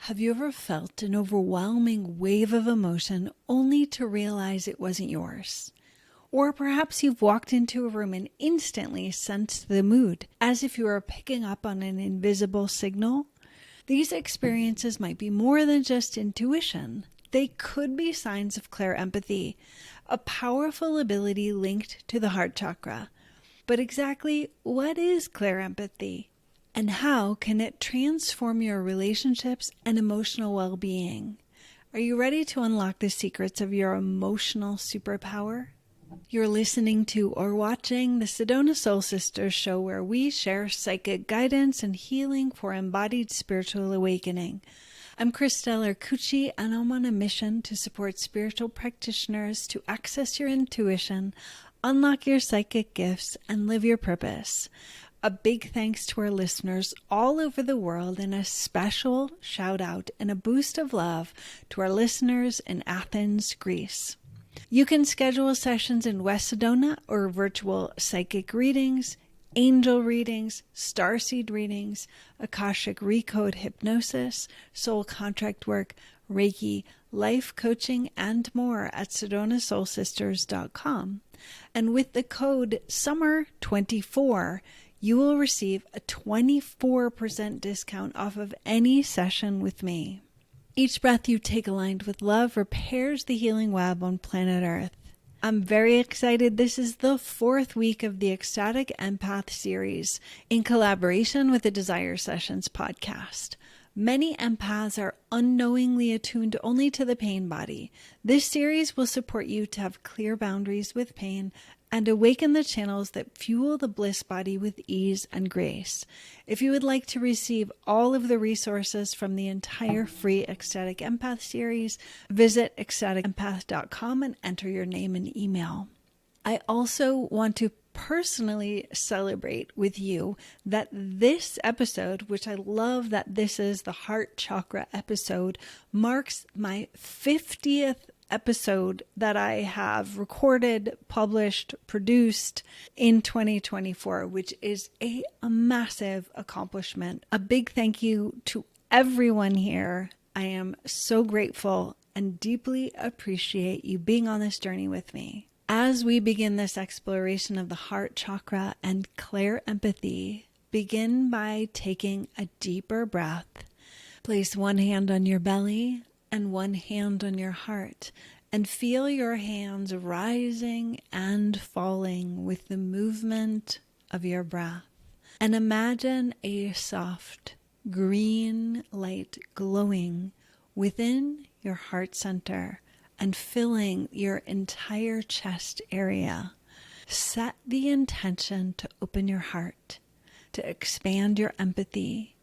Have you ever felt an overwhelming wave of emotion only to realize it wasn't yours? Or perhaps you've walked into a room and instantly sensed the mood, as if you were picking up on an invisible signal? These experiences might be more than just intuition. They could be signs of clairempathy, a powerful ability linked to the heart chakra. But exactly what is clairempathy? And how can it transform your relationships and emotional well-being? Are you ready to unlock the secrets of your emotional superpower? You're listening to or watching the Sedona Soul Sisters Show, where we share psychic guidance and healing for embodied spiritual awakening. I'm Christel Arcucci, and I'm on a mission to support spiritual practitioners to access your intuition, unlock your psychic gifts, and live your purpose. A big thanks to our listeners all over the world, and a special shout out and a boost of love to our listeners in Athens, Greece. You can schedule sessions in West Sedona or virtual psychic readings, angel readings, starseed readings, Akashic recode hypnosis, soul contract work, Reiki, life coaching, and more at sedonasoulsisters.com. And with the code SUMMER24, you will receive a 24% discount off of any session with me. Each breath you take aligned with love repairs the healing web on planet Earth. I'm very excited. This is the 4th week of the Ecstatic Empath series in collaboration with the Desire Sessions podcast. Many empaths are unknowingly attuned only to the pain body. This series will support you to have clear boundaries with pain and awaken the channels that fuel the bliss body with ease and grace. If you would like to receive all of the resources from the entire free Ecstatic Empath series, visit ecstaticempath.com and enter your name and email. I also want to personally celebrate with you that this episode, which I love that this is the heart chakra episode, marks my 50th episode that I have recorded, published, produced in 2024, which is a massive accomplishment. A big thank you to everyone here. I am so grateful and deeply appreciate you being on this journey with me. As we begin this exploration of the heart chakra and clairempathy, begin by taking a deeper breath. Place one hand on your belly and one hand on your heart, and feel your hands rising and falling with the movement of your breath. And imagine a soft green light glowing within your heart center and filling your entire chest area. Set the intention to open your heart, to expand your empathy,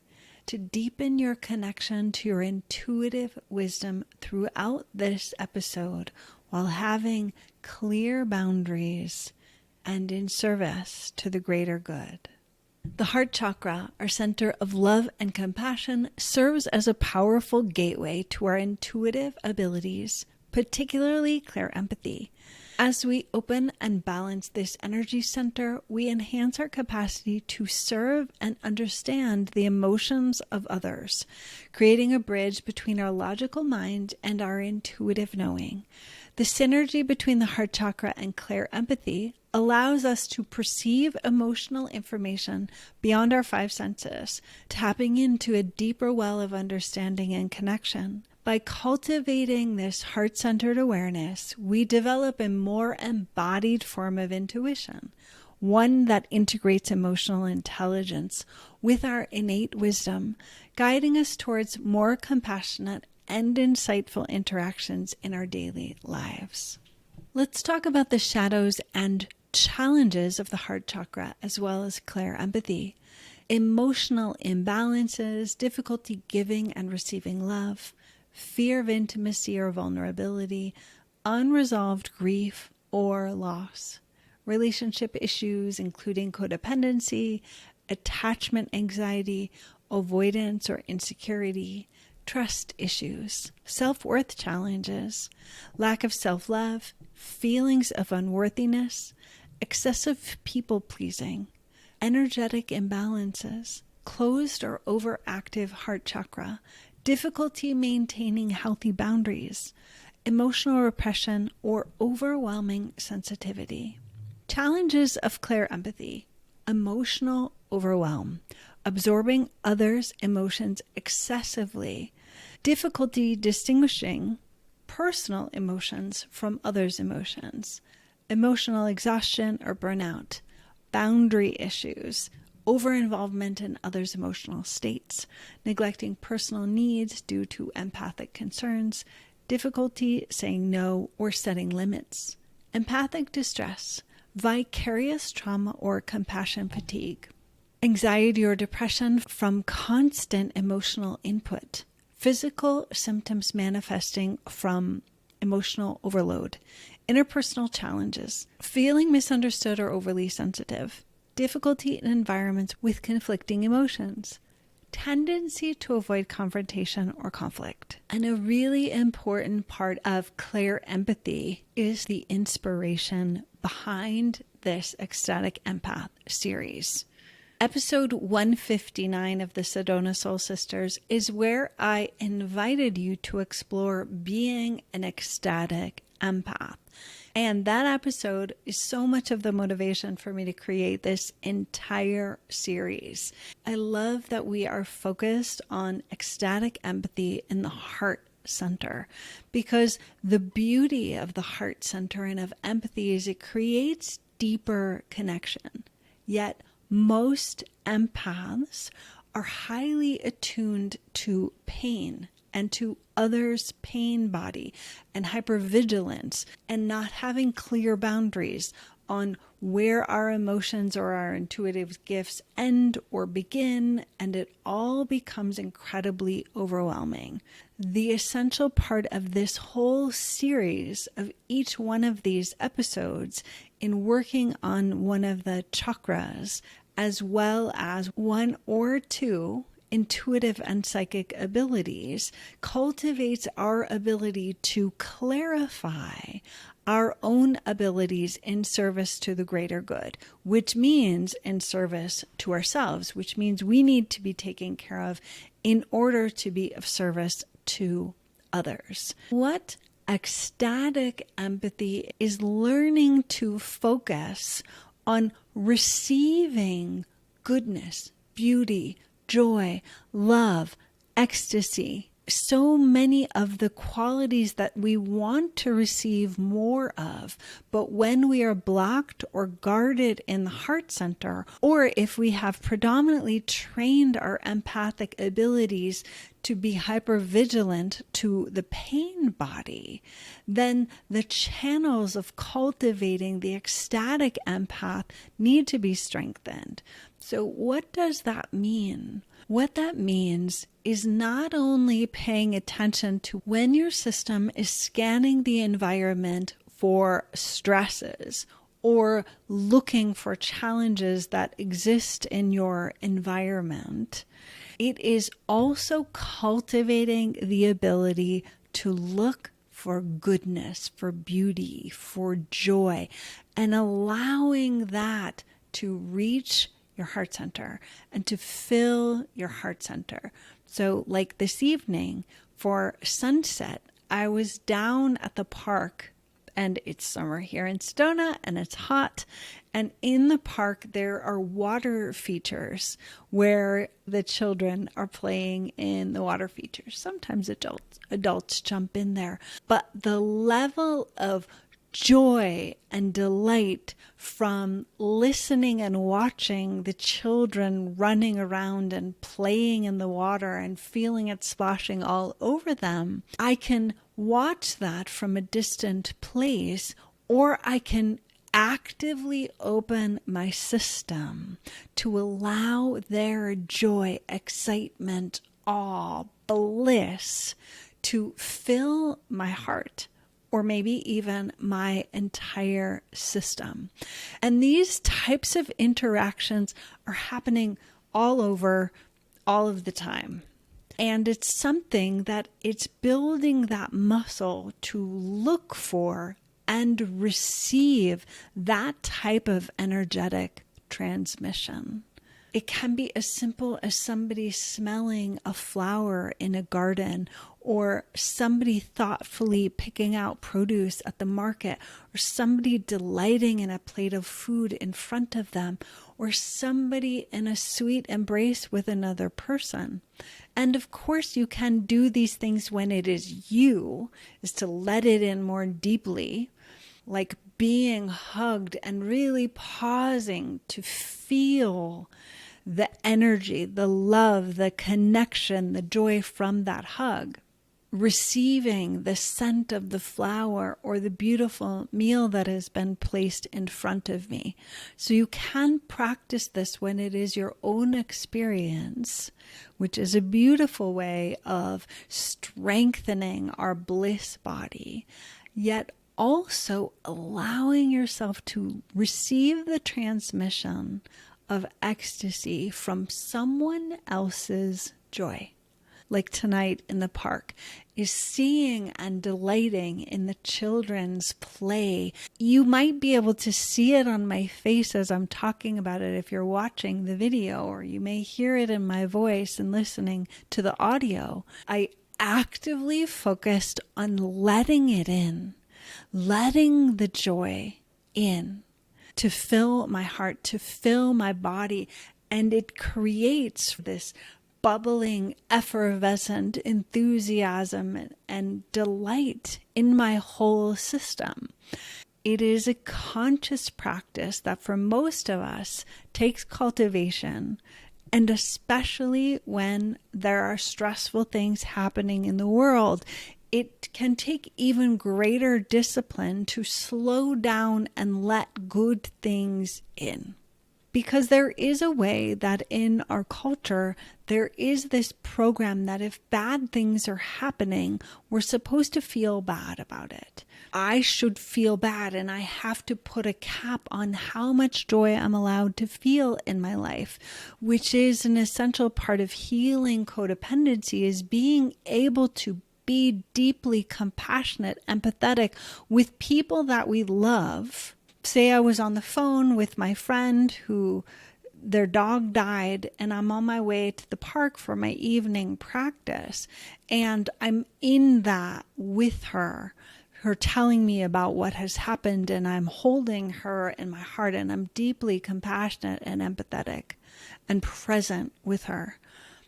to deepen your connection to your intuitive wisdom throughout this episode, while having clear boundaries and in service to the greater good. The heart chakra, our center of love and compassion, serves as a powerful gateway to our intuitive abilities, particularly clairempathy. As we open and balance this energy center, we enhance our capacity to serve and understand the emotions of others, creating a bridge between our logical mind and our intuitive knowing. The synergy between the heart chakra and clairempathy allows us to perceive emotional information beyond our 5 senses, tapping into a deeper well of understanding and connection. By cultivating this heart-centered awareness, we develop a more embodied form of intuition, one that integrates emotional intelligence with our innate wisdom, guiding us towards more compassionate and insightful interactions in our daily lives. Let's talk about the shadows and challenges of the heart chakra, as well as clairempathy. Emotional imbalances, difficulty giving and receiving love, fear of intimacy or vulnerability, unresolved grief or loss, relationship issues including codependency, attachment anxiety, avoidance or insecurity, trust issues, self-worth challenges, lack of self-love, feelings of unworthiness, excessive people-pleasing, energetic imbalances, closed or overactive heart chakra, difficulty maintaining healthy boundaries, emotional repression, or overwhelming sensitivity. Challenges of clairempathy: emotional overwhelm, absorbing others' emotions excessively, difficulty distinguishing personal emotions from others' emotions, emotional exhaustion or burnout, boundary issues, over-involvement in others' emotional states, neglecting personal needs due to empathic concerns, difficulty saying no or setting limits, empathic distress, vicarious trauma or compassion fatigue, anxiety or depression from constant emotional input, physical symptoms manifesting from emotional overload, interpersonal challenges, feeling misunderstood or overly sensitive, difficulty in environments with conflicting emotions, tendency to avoid confrontation or conflict. And a really important part of clairempathy is the inspiration behind this Ecstatic Empath series. Episode 159 of the Sedona Soul Sisters is where I invited you to explore being an ecstatic empath. And that episode is so much of the motivation for me to create this entire series. I love that we are focused on ecstatic empathy in the heart center, because the beauty of the heart center and of empathy is it creates deeper connection. Yet most empaths are highly attuned to pain and to others' pain body and hypervigilance, and not having clear boundaries on where our emotions or our intuitive gifts end or begin, and it all becomes incredibly overwhelming. The essential part of this whole series of each one of these episodes in working on one of the chakras, as well as one or two intuitive and psychic abilities, cultivates our ability to clarify our own abilities in service to the greater good, which means in service to ourselves, which means we need to be taken care of in order to be of service to others. What ecstatic empathy is learning to focus on receiving goodness, beauty, joy, love, ecstasy, so many of the qualities that we want to receive more of. But when we are blocked or guarded in the heart center, or if we have predominantly trained our empathic abilities to be hypervigilant to the pain body, then the channels of cultivating the ecstatic empath need to be strengthened. So what does that mean? What that means is not only paying attention to when your system is scanning the environment for stresses or looking for challenges that exist in your environment. It is also cultivating the ability to look for goodness, for beauty, for joy, and allowing that to reach your heart center and to fill your heart center. So like this evening for sunset, I was down at the park, and it's summer here in Sedona and it's hot. And in the park, there are water features where the children are playing in the water features. Sometimes adults jump in there, but the level of joy and delight from listening and watching the children running around and playing in the water and feeling it splashing all over them. I can watch that from a distant place, or I can actively open my system to allow their joy, excitement, awe, bliss to fill my heart, or maybe even my entire system. And these types of interactions are happening all over, all of the time. And it's something that it's building that muscle to look for and receive that type of energetic transmission. It can be as simple as somebody smelling a flower in a garden, or somebody thoughtfully picking out produce at the market, or somebody delighting in a plate of food in front of them, or somebody in a sweet embrace with another person. And of course, you can do these things when it is you, is to let it in more deeply, like being hugged and really pausing to feel the energy, the love, the connection, the joy from that hug. Receiving the scent of the flower or the beautiful meal that has been placed in front of me. So you can practice this when it is your own experience, which is a beautiful way of strengthening our bliss body, yet also allowing yourself to receive the transmission of ecstasy from someone else's joy. Like tonight in the park, is seeing and delighting in the children's play. You might be able to see it on my face as I'm talking about it if you're watching the video, or you may hear it in my voice and listening to the audio. I actively focused on letting it in, letting the joy in, to fill my heart, to fill my body. And it creates this bubbling, effervescent enthusiasm and delight in my whole system. It is a conscious practice that for most of us takes cultivation, and especially when there are stressful things happening in the world, it can take even greater discipline to slow down and let good things in. Because there is a way that in our culture, there is this program that if bad things are happening, we're supposed to feel bad about it. I should feel bad, and I have to put a cap on how much joy I'm allowed to feel in my life, which is an essential part of healing codependency, is being able to be deeply compassionate, empathetic with people that we love. Say I was on the phone with my friend who their dog died, and I'm on my way to the park for my evening practice, and I'm in that with her telling me about what has happened, and I'm holding her in my heart, and I'm deeply compassionate and empathetic and present with her.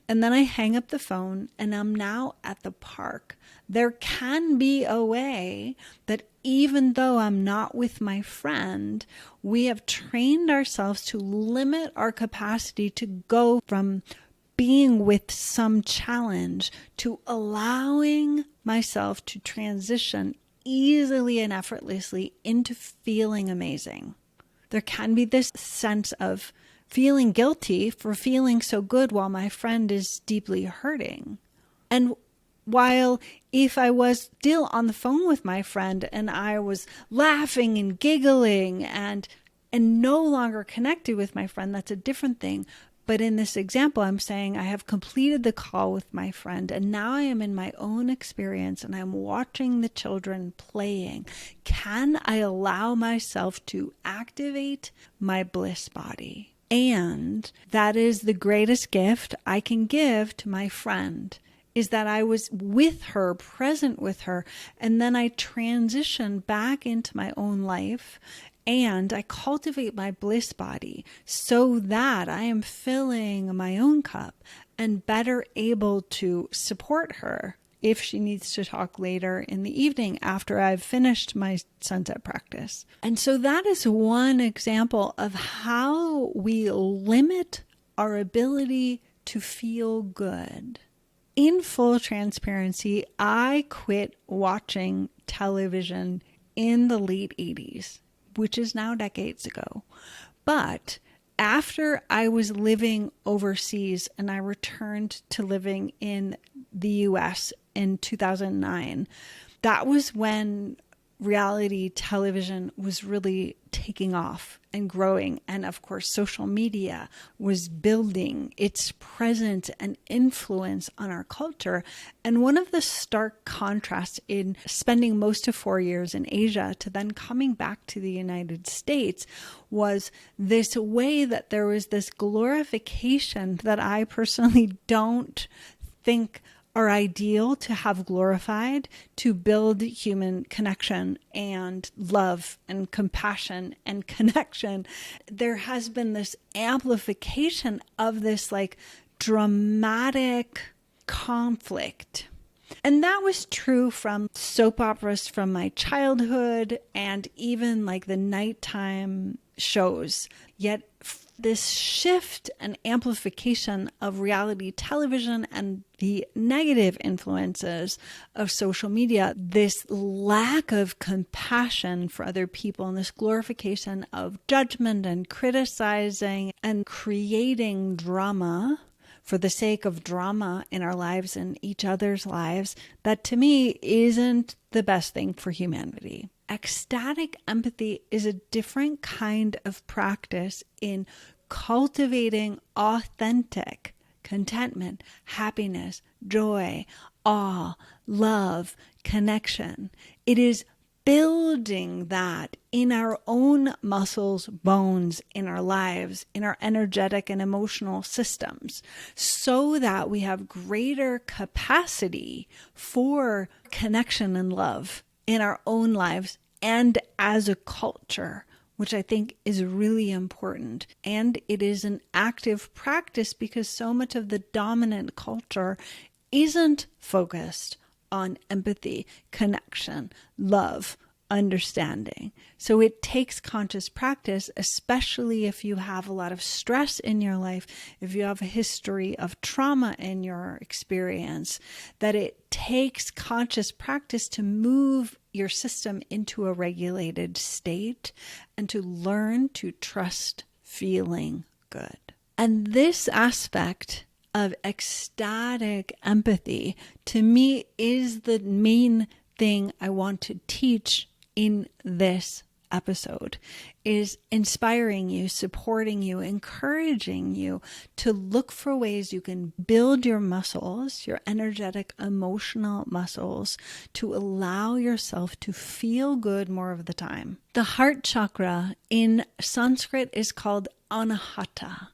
And then I hang up the phone and I'm now at the park. There can be a way that even though I'm not with my friend, we have trained ourselves to limit our capacity to go from being with some challenge to allowing myself to transition easily and effortlessly into feeling amazing. There can be this sense of feeling guilty for feeling so good while my friend is deeply hurting. And while if I was still on the phone with my friend and I was laughing and giggling and no longer connected with my friend, that's a different thing. But in this example, I'm saying I have completed the call with my friend and now I am in my own experience and I'm watching the children playing. Can I allow myself to activate my bliss body? And that is the greatest gift I can give to my friend, is that I was with her, present with her, and then I transition back into my own life and I cultivate my bliss body so that I am filling my own cup and better able to support her if she needs to talk later in the evening after I've finished my sunset practice. And so that is one example of how we limit our ability to feel good. In full transparency, I quit watching television in the late 80s, which is now decades ago. But after I was living overseas and I returned to living in the US in 2009, that was when reality television was really taking off and growing. And of course, social media was building its presence and influence on our culture. And one of the stark contrasts in spending most of 4 years in Asia to then coming back to the United States was this way that there was this glorification that I personally don't think are ideal to have glorified to build human connection and love and compassion and connection. There has been this amplification of this like dramatic conflict. And that was true from soap operas from my childhood and even like the nighttime shows. Yet this shift and amplification of reality television and the negative influences of social media, this lack of compassion for other people and this glorification of judgment and criticizing and creating drama for the sake of drama in our lives and each other's lives, that to me isn't the best thing for humanity. Ecstatic empathy is a different kind of practice in cultivating authentic contentment, happiness, joy, awe, love, connection. It is building that in our own muscles, bones, in our lives, in our energetic and emotional systems, so that we have greater capacity for connection and love in our own lives and as a culture, which I think is really important. And it is an active practice because so much of the dominant culture isn't focused on empathy, connection, love, understanding. So it takes conscious practice, especially if you have a lot of stress in your life, if you have a history of trauma in your experience, that it takes conscious practice to move your system into a regulated state and to learn to trust feeling good. And this aspect of ecstatic empathy, to me, is the main thing I want to teach in this episode, is inspiring you, supporting you, encouraging you to look for ways you can build your muscles, your energetic, emotional muscles, to allow yourself to feel good more of the time. The heart chakra in Sanskrit is called Anahata.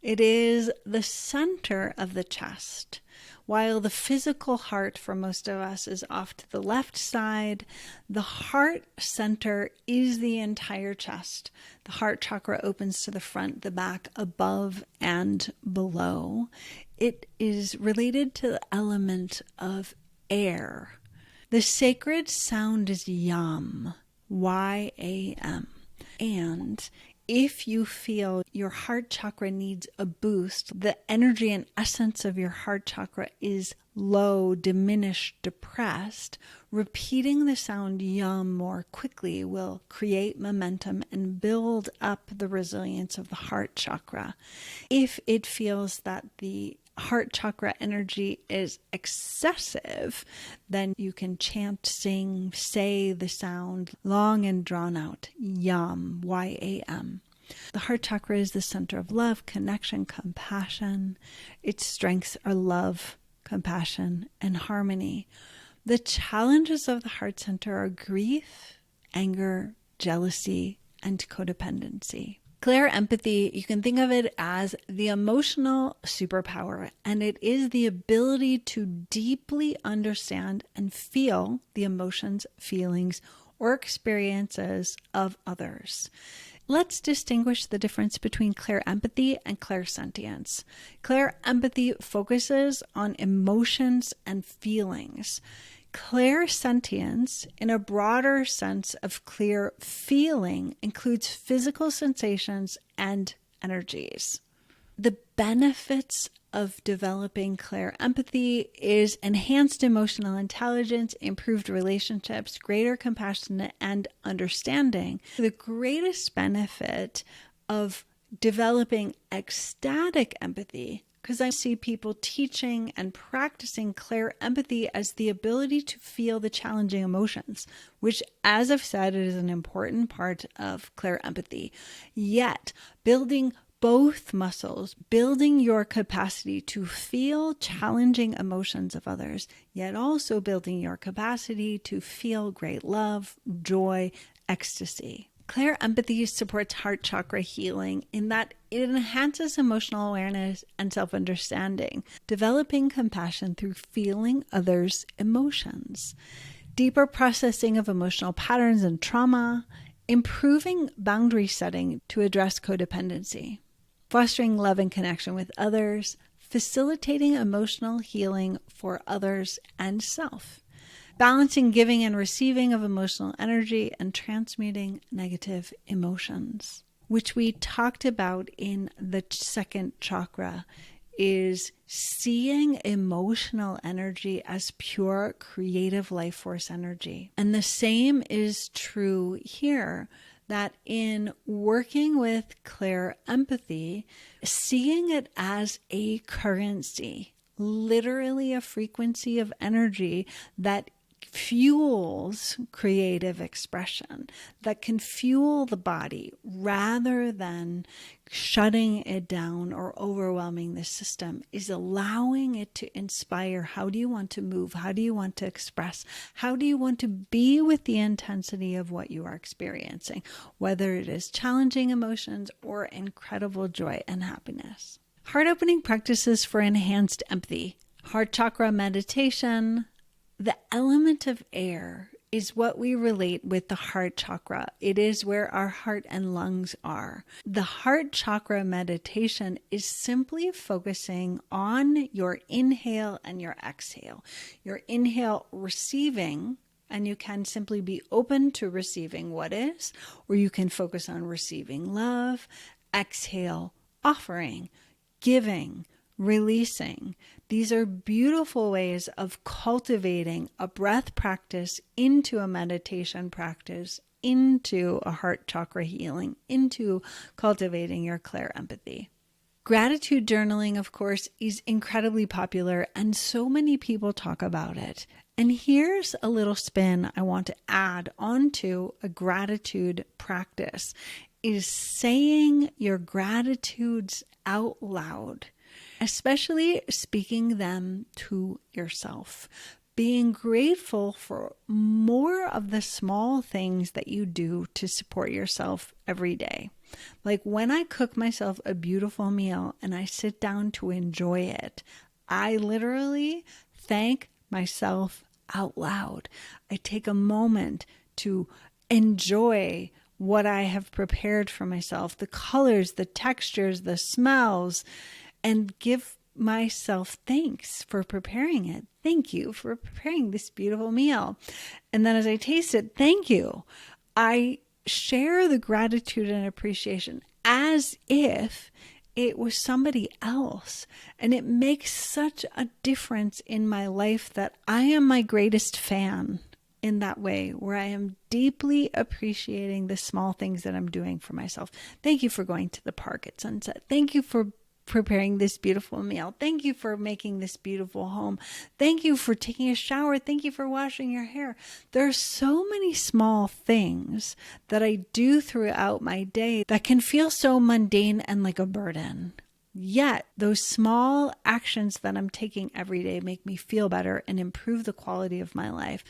It is the center of the chest. While the physical heart for most of us is off to the left side, the heart center is the entire chest. The heart chakra opens to the front, the back, above and below. It is related to the element of air. The sacred sound is yam, Y-A-M. And if you feel your heart chakra needs a boost, the energy and essence of your heart chakra is low, diminished, depressed, repeating the sound yum more quickly will create momentum and build up the resilience of the heart chakra. If it feels that the heart chakra energy is excessive, then you can chant, sing, say the sound long and drawn out, yam, Y-A-M. The heart chakra is the center of love, connection, compassion. Its strengths are love, compassion, and harmony. The challenges of the heart center are grief, anger, jealousy, and codependency. Clairempathy, you can think of it as the emotional superpower, and it is the ability to deeply understand and feel the emotions, feelings, or experiences of others. Let's distinguish the difference between clairempathy and clairsentience. Clairempathy focuses on emotions and feelings. Clairsentience, in a broader sense of clear feeling, includes physical sensations and energies. The benefits of developing clairempathy is enhanced emotional intelligence, improved relationships, greater compassion and understanding. The greatest benefit of developing ecstatic empathy because I see people teaching and practicing Clairempathy as the ability to feel the challenging emotions, which, as I've said, is an important part of Clairempathy. Yet, building both muscles, building your capacity to feel challenging emotions of others, yet also building your capacity to feel great love, joy, ecstasy. Clairempathy supports heart chakra healing in that it enhances emotional awareness and self-understanding, developing compassion through feeling others' emotions, deeper processing of emotional patterns and trauma, improving boundary setting to address codependency, fostering love and connection with others, facilitating emotional healing for others and self, balancing giving and receiving of emotional energy, and transmuting negative emotions, which we talked about in the second chakra, is seeing emotional energy as pure creative life force energy. And the same is true here, that in working with Clairempathy, seeing it as a currency, literally a frequency of energy that fuels creative expression, that can fuel the body rather than shutting it down or overwhelming the system, is allowing it to inspire. How do you want to move? How do you want to express? How do you want to be with the intensity of what you are experiencing, whether it is challenging emotions or incredible joy and happiness? Heart opening practices for enhanced empathy, heart chakra meditation. The element of air is what we relate with the heart chakra. It is where our heart and lungs are. The heart chakra meditation is simply focusing on your inhale and your exhale. Your inhale, receiving, and you can simply be open to receiving what is, or you can focus on receiving love. Exhale, offering, giving, releasing. These are beautiful ways of cultivating a breath practice into a meditation practice, into a heart chakra healing, into cultivating your Clairempathy. Gratitude journaling, of course, is incredibly popular, and so many people talk about it. And here's a little spin I want to add onto a gratitude practice, is saying your gratitudes out loud, especially speaking them to yourself. Being grateful for more of the small things that you do to support yourself every day. Like when I cook myself a beautiful meal and I sit down to enjoy it, I literally thank myself out loud. I take a moment to enjoy what I have prepared for myself, the colors, the textures, the smells, and give myself thanks for preparing it. Thank you for preparing this beautiful meal. And then as I taste it, thank you. I share the gratitude and appreciation as if it was somebody else. And it makes such a difference in my life that I am my greatest fan in that way, where I am deeply appreciating the small things that I'm doing for myself. Thank you for going to the park at sunset. Thank you for preparing this beautiful meal. Thank you for making this beautiful home. Thank you for taking a shower. Thank you for washing your hair. There are so many small things that I do throughout my day that can feel so mundane and like a burden. Yet those small actions that I'm taking every day make me feel better and improve the quality of my life.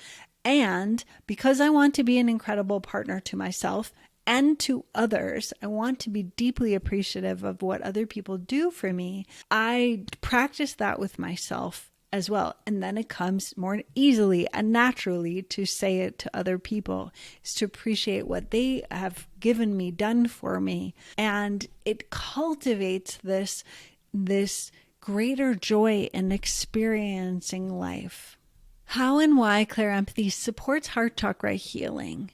And because I want to be an incredible partner to myself and to others, I want to be deeply appreciative of what other people do for me. I practice that with myself as well. And then it comes more easily and naturally to say it to other people, is to appreciate what they have given me, done for me. And it cultivates this greater joy in experiencing life. How and why Clairempathy supports heart chakra healing.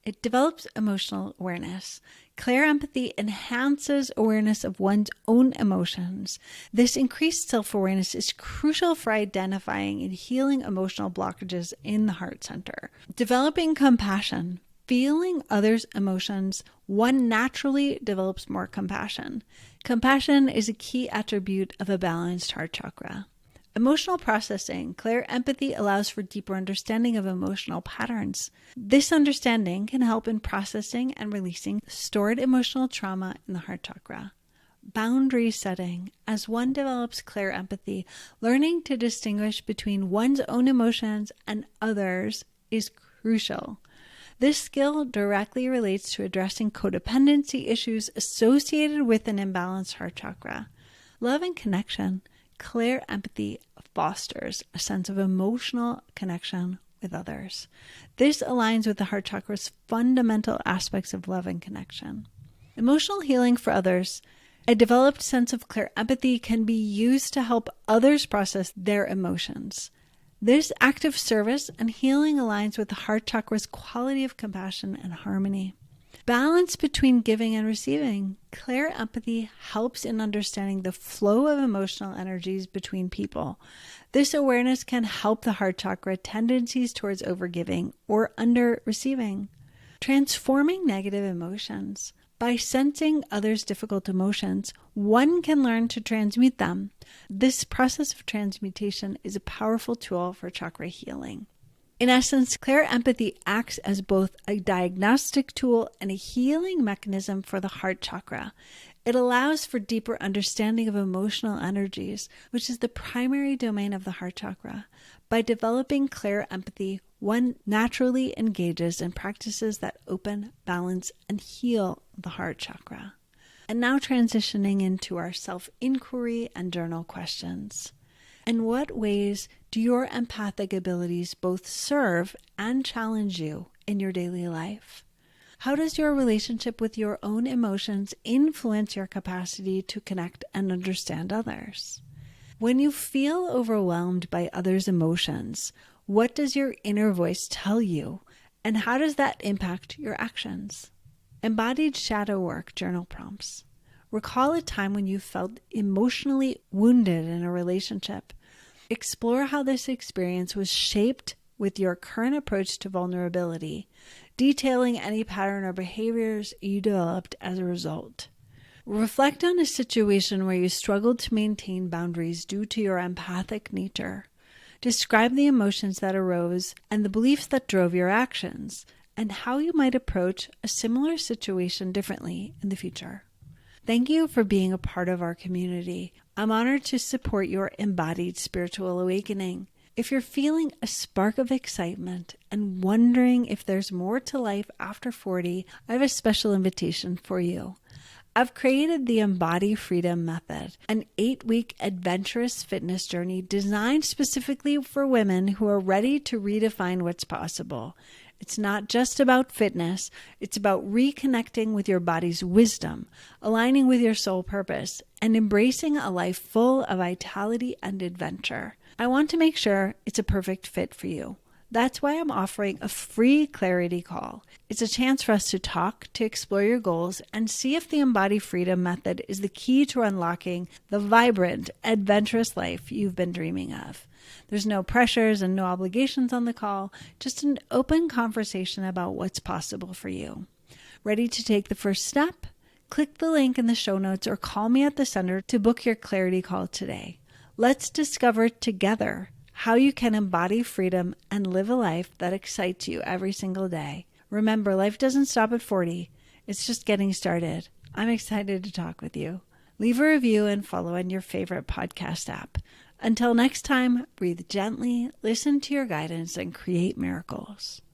It develops emotional awareness. Clairempathy enhances awareness of one's own emotions. This increased self-awareness is crucial for identifying and healing emotional blockages in the heart center. Developing compassion feeling others' emotions, one naturally develops more compassion. Compassion is a key attribute of a balanced heart chakra. Emotional processing, Clairempathy allows for deeper understanding of emotional patterns. This understanding can help in processing and releasing stored emotional trauma in the heart chakra. Boundary setting. As one develops Clairempathy, learning to distinguish between one's own emotions and others is crucial. This skill directly relates to addressing codependency issues associated with an imbalanced heart chakra. Love and connection. Clairempathy fosters a sense of emotional connection with others. This aligns with the heart chakra's fundamental aspects of love and connection. Emotional healing for others. A developed sense of Clairempathy can be used to help others process their emotions. This active service and healing aligns with the heart chakra's quality of compassion and harmony. Balance between giving and receiving. Clairempathy helps in understanding the flow of emotional energies between people. This awareness can help the heart chakra tendencies towards overgiving or under-receiving. Transforming negative emotions. By sensing others' difficult emotions, one can learn to transmute them. This process of transmutation is a powerful tool for chakra healing. In essence, Clairempathy acts as both a diagnostic tool and a healing mechanism for the heart chakra. It allows for deeper understanding of emotional energies, which is the primary domain of the heart chakra. By developing Clairempathy, one naturally engages in practices that open, balance, and heal the heart chakra. And now transitioning into our self-inquiry and journal questions. In what ways do your empathic abilities both serve and challenge you in your daily life? How does your relationship with your own emotions influence your capacity to connect and understand others? When you feel overwhelmed by others' emotions, what does your inner voice tell you, and how does that impact your actions? Embodied shadow work journal prompts. Recall a time when you felt emotionally wounded in a relationship. Explore how this experience was shaped with your current approach to vulnerability, detailing any pattern or behaviors you developed as a result. Reflect on a situation where you struggled to maintain boundaries due to your empathic nature. Describe the emotions that arose and the beliefs that drove your actions, and how you might approach a similar situation differently in the future. Thank you for being a part of our community. I'm honored to support your embodied spiritual awakening. If you're feeling a spark of excitement and wondering if there's more to life after 40, I have a special invitation for you. I've created the Embody Freedom Method, an 8-week adventurous fitness journey designed specifically for women who are ready to redefine what's possible. It's not just about fitness, it's about reconnecting with your body's wisdom, aligning with your soul purpose, and embracing a life full of vitality and adventure. I want to make sure it's a perfect fit for you. That's why I'm offering a free clarity call. It's a chance for us to talk, to explore your goals, and see if the Embody Freedom Method is the key to unlocking the vibrant, adventurous life you've been dreaming of. There's no pressures and no obligations on the call, just an open conversation about what's possible for you. Ready to take the first step? Click the link in the show notes or call me at the center to book your clarity call today. Let's discover together how you can embody freedom and live a life that excites you every single day. Remember, life doesn't stop at 40. It's just getting started. I'm excited to talk with you. Leave a review and follow on your favorite podcast app. Until next time, breathe gently, listen to your guidance, and create miracles.